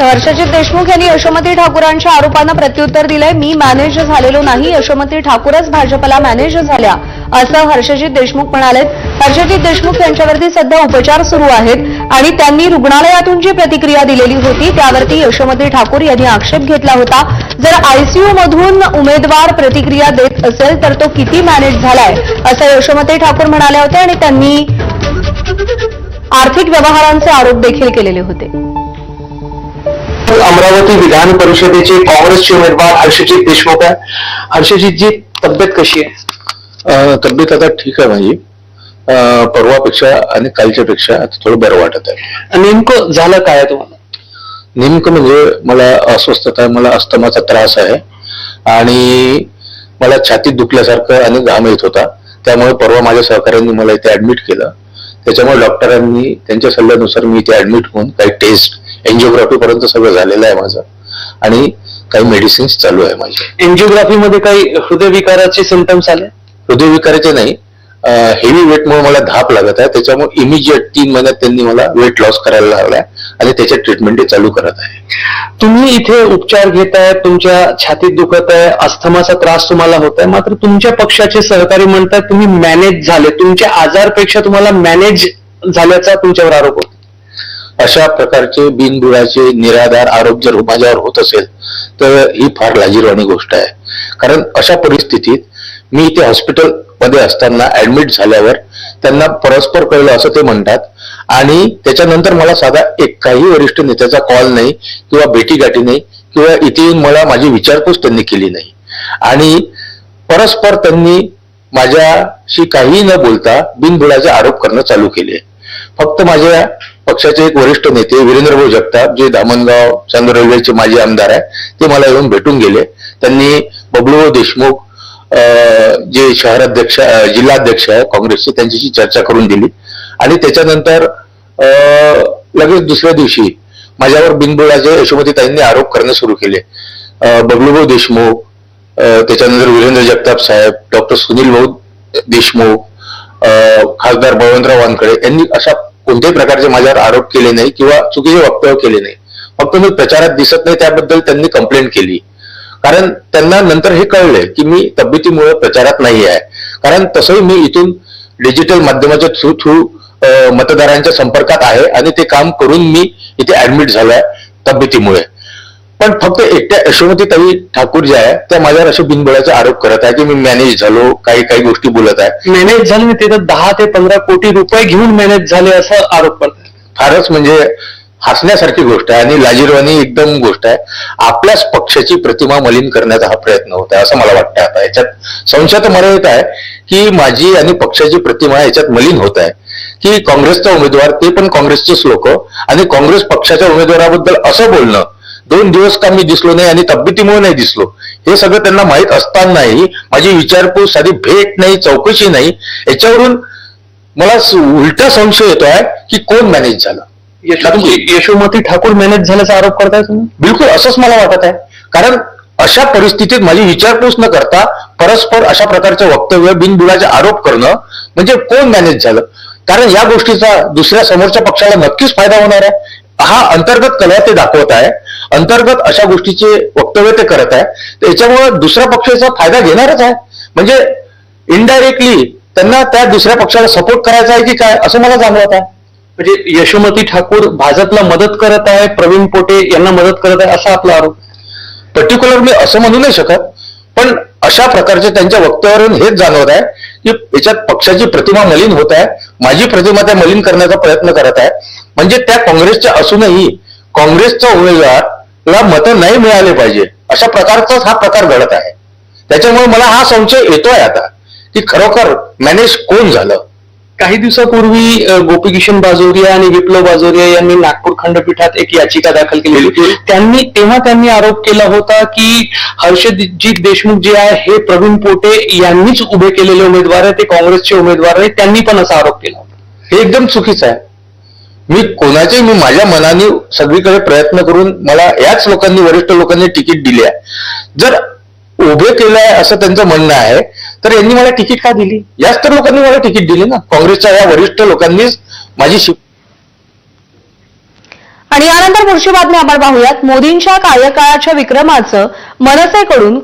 हर्षजित देशमुख यांनी यशोमती ठाकूरांच्या आरोपांना प्रत्युत्तर दिलंय. मी मॅनेज झालेलो नाही, यशोमती ठाकूरच भाजपला मॅनेज झाल्या असं हर्षजित देशमुख म्हणालेत. हर्षजित देशमुख यांच्यावरती सध्या उपचार सुरू आहेत आणि त्यांनी रुग्णालयातून जी प्रतिक्रिया दिलेली होती त्यावरती यशोमती ठाकूर यांनी आक्षेप घेतला होता. जर आयसीयू मधून उमेदवार प्रतिक्रिया देत असेल तर तो किती मॅनेज झालाय असं यशोमती ठाकूर म्हणाल्या होत्या आणि त्यांनी आर्थिक व्यवहारांचे आरोप देखील केलेले होते. अमरावती विधान परिषदेचे काँग्रेसचे उमेदवार हर्षजित देशमुख आहे. हर्षजितजी, तब्येत कशी आहे? तब्येत आता ठीक आहे माझी. परवापेक्षा आणि कालच्या पेक्षा आता थोडं बरं वाटत आहे. नेमकं झालं काय तुम्हाला? नेमकं म्हणजे मला अस्वस्थता, मला अस्थमाचा त्रास आहे आणि मला छातीत दुखल्यासारखं आणि घाम येत होता. त्यामुळे परवा माझ्या सहकाऱ्यांनी मला इथे ऍडमिट केलं. त्याच्यामुळे डॉक्टरांनी त्यांच्या सल्ल्यानुसार मी इथे ऍडमिट होऊन काही टेस्ट, एन्जिओग्राफी पर्यंत सगळं झालेलं आहे माझं आणि काही मेडिसिन्स चालू आहे माझे. एन्जिओग्राफी मध्ये काही हृदयविकाराचे सिम्पटम्स आले? हृदयविकाराचे नाही, हेवी वेटमुळे मला धाप लागत आहे. त्याच्यामुळे इमिजिएट 3 महिन्यात त्यांनी मला वेट लॉस करायला लावलाय आणि त्याच्या ट्रीटमेंट चालू करत आहे. तुम्ही इथे उपचार घेताय, तुमच्या छातीत दुखत आहे, अस्थमाचा त्रास तुम्हाला होत आहे, मात्र तुमच्या पक्षाचे सहकारी म्हणतात तुम्ही मॅनेज झाले, तुमच्या आजारपेक्षा तुम्हाला मॅनेज झाल्याचा तुमच्यावर आरोप होतो. अशा प्रकारचे बिनबुडाचे निराधार आरोप जर माझ्यावर होत असेल तर ही फार लाजिरवाणी गोष्ट आहे. कारण अशा परिस्थितीत मी इथे हॉस्पिटल मध्ये असताना ऍडमिट झाल्यावर त्यांना परस्पर कळलं असं ते म्हणतात आणि त्याच्यानंतर मला साधा काही वरिष्ठ नेत्याचा कॉल नाही किंवा भेटीगाठी नाही किंवा इथे येऊन मला माझी विचारपूस त्यांनी केली नाही आणि परस्पर त्यांनी माझ्याशी काही न बोलता बिनबुडाचे आरोप करणं चालू केले. फक्त माझ्या पक्षाचे एक वरिष्ठ नेते वीरेंद्रभाऊ जगताप, जे धामणगाव चांदूर रेल्वेचे माजी आमदार आहे, ते मला येऊन भेटून गेले. त्यांनी बबलूभाऊ देशमुख जे शहराध्यक्ष, जिल्हाध्यक्ष आहे काँग्रेसचे, त्यांच्याशी चर्चा करून दिली आणि त्याच्यानंतर लगेच दुसऱ्या दिवशी माझ्यावर बिनबुडाचे यशोमतीताईंनी आरोप करणं सुरू केले. बबलूभाऊ देशमुख, त्याच्यानंतर वीरेंद्र जगताप साहेब, डॉक्टर सुनील भाऊ देशमुख, खासदार बळवंतराव वानखडे यांनी अशा कोणत्याही प्रकारचे माझ्यावर आरोप केले नाही किंवा चुकीचे वक्तव्य केले नाही. फक्त मी प्रचारात दिसत नाही त्याबद्दल त्यांनी कंप्लेंट केली. कारण त्यांना नंतर हे कळले की मी तब्येतीमुळे प्रचारात नाही आहे. कारण तसंही मी इथून डिजिटल माध्यमाच्या थ्रू मतदारांच्या संपर्कात आहे आणि ते काम करून मी इथे ऍडमिट झालोय तब्येतीमुळे. पण फक्त एकट्या यशोमतीताई ठाकूर ज्या आहे त्या माझ्यावर असे बिनबुडाचे आरोप करत आहे की मी मॅनेज झालो, काही गोष्टी बोलत आहे. मॅनेज झाले ते तर 10 ते 15 कोटी रुपये घेऊन मॅनेज झाले असा आरोप करतात. फारच म्हणजे हसण्यासारखी गोष्ट आहे आणि लाजिरवाणी एकदम गोष्ट आहे. आपल्याच पक्षाची प्रतिमा मलिन करण्याचा हा प्रयत्न होत आहे असं मला वाटतं. आता याच्यात संशय मला येत आहे की माझी आणि पक्षाची प्रतिमा याच्यात मलिन होत आहे की काँग्रेसचा उमेदवार, ते पण काँग्रेसचेच लोक, आणि काँग्रेस पक्षाच्या उमेदवाराबद्दल असं बोलणं, 2 दिवस का मी दिसलो नाही आणि तब्येतीमुळे नाही दिसलो, हे सगळं त्यांना माहीत असतानाही माझी विचारपूस, साधी भेट नाही, चौकशी नाही, याच्यावरून मला उलटा संशय येतोय की कोण मॅनेज झालं. यशोमती ठाकूर मॅनेज झाल्याचा आरोप करताय तुम्ही? बिलकुल असंच मला वाटत आहे. कारण अशा परिस्थितीत माझी विचारपूस न करता परस्पर अशा प्रकारचे वक्तव्य, बिनबुडाचे आरोप करणं म्हणजे कोण मॅनेज झालं. कारण या गोष्टीचा दुसऱ्या समोरच्या पक्षाला नक्कीच फायदा होणार आहे. हा अंतर्गत कलह ते दाखवत आहे, अंतर्गत अशा गोष्टीचे वक्तव्य ते करत आहे. त्याच्यामुळे दुसऱ्या पक्षाचा फायदा घेणारच आहे. म्हणजे इनडायरेक्टली त्यांना त्या दुसऱ्या पक्षाला सपोर्ट करायचा आहे की काय असं मला जाणवत आहे. म्हणजे यशोमती ठाकूर भाजपला मदत करत आहे, प्रवीण पोटे यांना मदत करत आहे असा आपला आरोप. पर्टिक्युलर मी असं म्हणू नाही शकत, पण अशा प्रकारचे त्यांच्या वक्तव्यावरून हेच जाणवत आहे की याच्यात पक्षाची प्रतिमा मलिन होत आहे, माझी प्रतिमा त्या मलिन करण्याचा प्रयत्न करत आहे. म्हणजे त्या काँग्रेसच्या असूनही काँग्रेसचा उमेदवारला मतं नाही मिळाले पाहिजे अशा प्रकारचाच हा प्रकार घडत आहे. त्याच्यामुळे मला हा संशय येतोय आता की खरोखर मॅनेज कोण झालं. काही दिवसापूर्वी गोपीकिशन बाजोरिया आणि विप्लव बाजोरिया यांनी नागपूर खंडपीठात एक याचिका दाखल केली. तेव्हा त्यांनी आरोप केला होता की हर्षजित देशमुख जे आहे हे प्रवीण पोटे यांनीच उभे केलेले उमेदवार आहे, ते काँग्रेसचे उमेदवार आहे, त्यांनी पण असा आरोप केला होता. हे एकदम चुकीचं आहे. मी माझ्या मनाने सगळीकडे प्रयत्न करून मला याच लोकांनी, वरिष्ठ लोकांनी तिकीट दिली आहे. जर उभे केलंय असं त्यांचं म्हणणं आहे तर यांनी मला तिकीट का दिली? याच तर लोकांनी मला तिकीट दिली ना. काँग्रेसच्या या वरिष्ठ लोकांनीच माझी आणि यानंतर पुढची बातमी आपण पाहूयात. मोदींच्या कार्यकाळाच्या विक्रमाचं मनसेकडून